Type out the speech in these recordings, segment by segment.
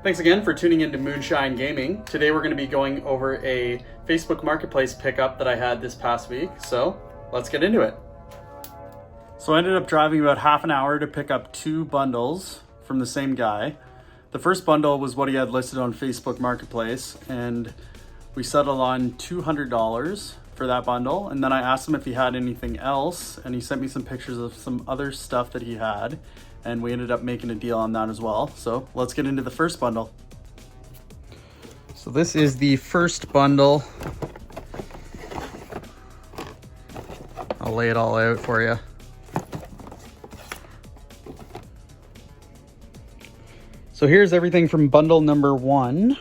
Thanks again for tuning into Moonshine Gaming. Today we're going to be going over a Facebook Marketplace pickup that I had this past week, so let's get into it. So I ended up driving about half an hour to pick up two bundles from the same guy. The first bundle was what he had listed on Facebook Marketplace, and we settled on $200 for that bundle. And then I asked him if he had anything else, and he sent me some pictures of some other stuff that he had, and we ended up making a deal on that as well. So let's get into the first bundle. So this is the first bundle. I'll lay it all out for you. So here's everything from bundle number one.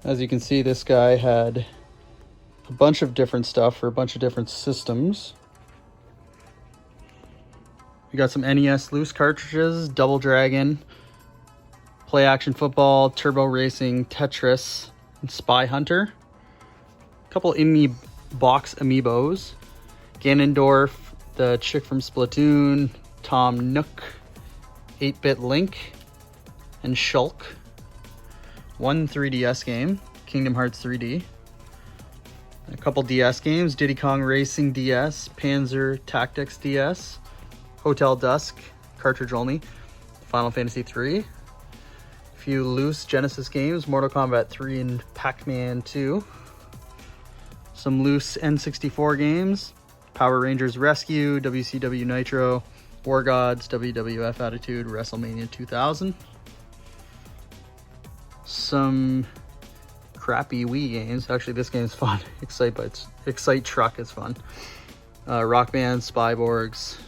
As you can see, this guy had a bunch of different stuff for a bunch of different systems. We got some NES loose cartridges, Double Dragon, Play Action Football, Turbo Racing, Tetris, and Spy Hunter. A couple box amiibos, Ganondorf, the chick from Splatoon, Tom Nook, 8-Bit Link, and Shulk. One 3DS game, Kingdom Hearts 3D. A couple DS games, Diddy Kong Racing DS, Panzer Tactics DS, Hotel Dusk, cartridge only, Final Fantasy 3. A few loose Genesis games, Mortal Kombat 3 and Pac-Man 2. Some loose N64 games, Power Rangers Rescue, WCW Nitro, War Gods, WWF Attitude, WrestleMania 2000. Some crappy Wii games. Actually, this game is fun. Excite Truck is fun. Rock Band, Spyborgs,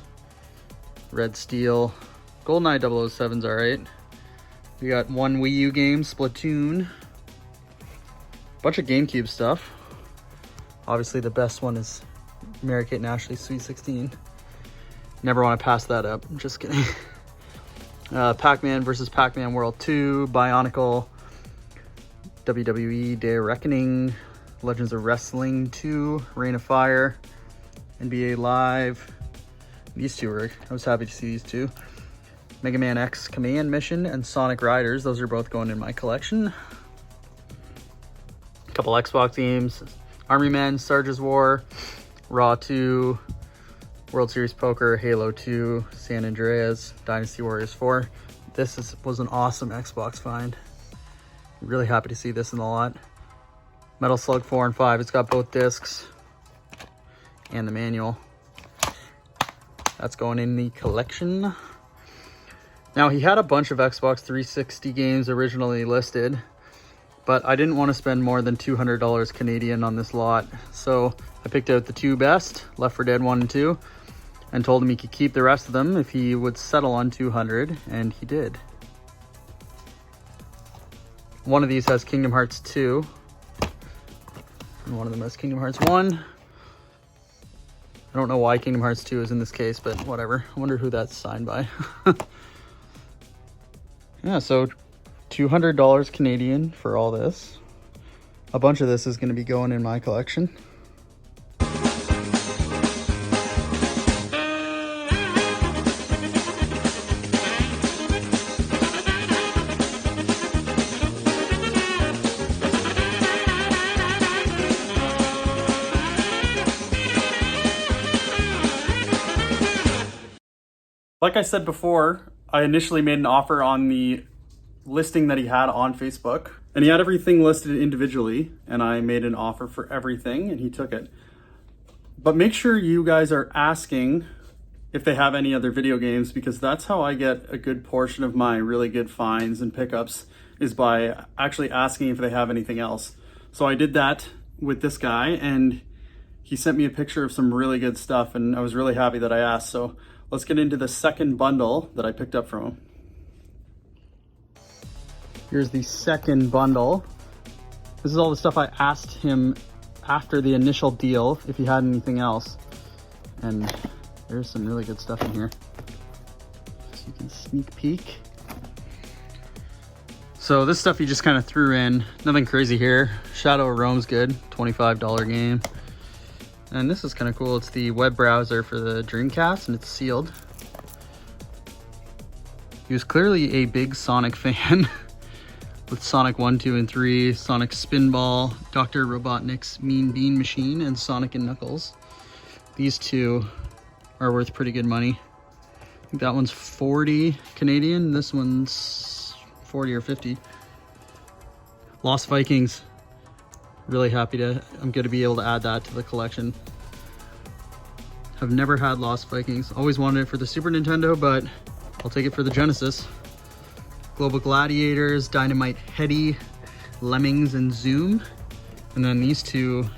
Red Steel, GoldenEye 007's alright. We got one Wii U game, Splatoon. Bunch of Gamecube stuff. Obviously, the best one is Mary-Kate and Ashley's Sweet 16. Never want to pass that up. I'm just kidding. Pac-Man vs. Pac-Man World 2, Bionicle, WWE Day of Reckoning, Legends of Wrestling 2, Reign of Fire, NBA Live. These two were, I was happy to see these two. Mega Man X Command Mission and Sonic Riders. Those are both going in my collection. A couple Xbox games, Army Men, Sarge's War, Raw 2, World Series Poker, Halo 2, San Andreas, Dynasty Warriors 4. This was an awesome Xbox find. Really happy to see this in the lot. Metal Slug 4 and 5. It's got both discs and the manual. That's going in the collection. Now, he had a bunch of Xbox 360 games originally listed, but I didn't want to spend more than $200 Canadian on this lot. So I picked out the two best, Left 4 Dead 1 and 2, and told him he could keep the rest of them if he would settle on $200, and he did. One of these has Kingdom Hearts 2, and one of them has Kingdom Hearts 1. I don't know why Kingdom Hearts 2 is in this case, but whatever. I wonder who that's signed by. Yeah, so $200 Canadian for all this. A bunch of this is going to be going in my collection. Like I said before, I initially made an offer on the listing that he had on Facebook, and he had everything listed individually, and I made an offer for everything, and he took it. But make sure you guys are asking if they have any other video games, because that's how I get a good portion of my really good finds and pickups, is by actually asking if they have anything else. So I did that with this guy, and he sent me a picture of some really good stuff, and I was really happy that I asked. So let's get into the second bundle that I picked up from him. Here's the second bundle. This is all the stuff I asked him after the initial deal, if he had anything else. And there's some really good stuff in here. So you can sneak peek. So this stuff he just kind of threw in. Nothing crazy here. Shadow of Rome's good, $25 game. And this is kind of cool. It's the web browser for the Dreamcast, and it's sealed. He was clearly a big Sonic fan with Sonic 1, 2, and 3, Sonic Spinball, Dr. Robotnik's Mean Bean Machine, and Sonic and Knuckles. These two are worth pretty good money. I think that one's 40 Canadian, this one's 40 or 50. Lost Vikings. Really happy I'm going to be able to add that to the collection. I've never had Lost Vikings. Always wanted it for the Super Nintendo, but I'll take it for the Genesis. Global Gladiators, Dynamite Heady, Lemmings, and Zoom. And then these two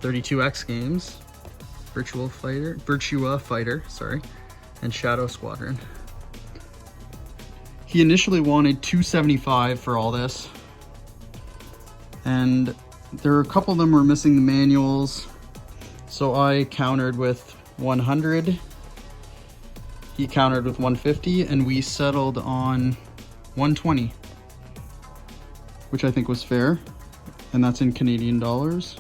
32X games, Virtua Fighter, sorry, and Shadow Squadron. He initially wanted $275 for all this. And there were a couple of them were missing the manuals. So I countered with 100. He countered with 150, and we settled on 120, which I think was fair, and that's in Canadian dollars.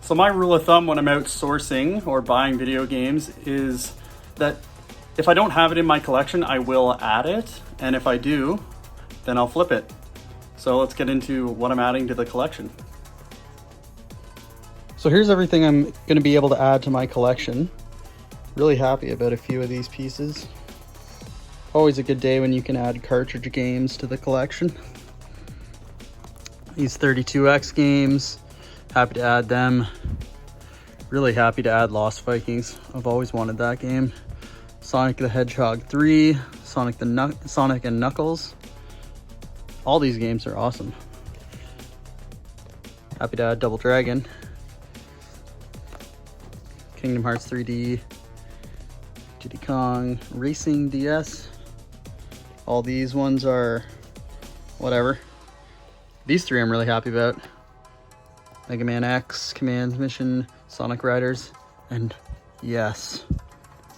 So my rule of thumb when I'm outsourcing or buying video games is that if I don't have it in my collection, I will add it, and if I do, then I'll flip it. So let's get into what I'm adding to the collection. So here's everything I'm going to be able to add to my collection. Really happy about a few of these pieces. Always a good day when you can add cartridge games to the collection. These 32X games, happy to add them. Really happy to add Lost Vikings. I've always wanted that game. Sonic the Hedgehog 3, Sonic and Knuckles. All these games are awesome. Happy to add Double Dragon, Kingdom Hearts 3D, Diddy Kong Racing DS. All these ones are whatever. These three I'm really happy about. Mega Man X, Command Mission, Sonic Riders, and yes,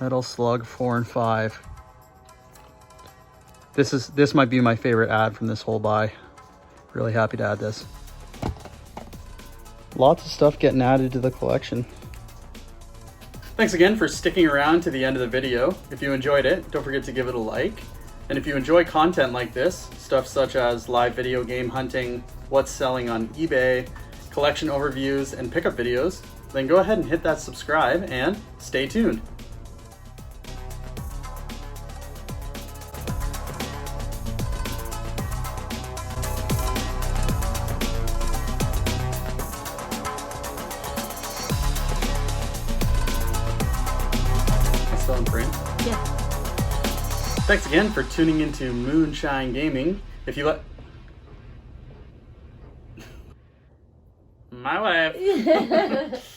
Metal Slug 4 and 5. This might be my favorite ad from this whole buy. Really happy to add this. Lots of stuff getting added to the collection. Thanks again for sticking around to the end of the video. If you enjoyed it, don't forget to give it a like. And if you enjoy content like this, stuff such as live video game hunting, what's selling on eBay, collection overviews, and pickup videos, then go ahead and hit that subscribe and stay tuned. Still in frame? Yeah. Thanks again for tuning into Moonshine Gaming. If you my wife.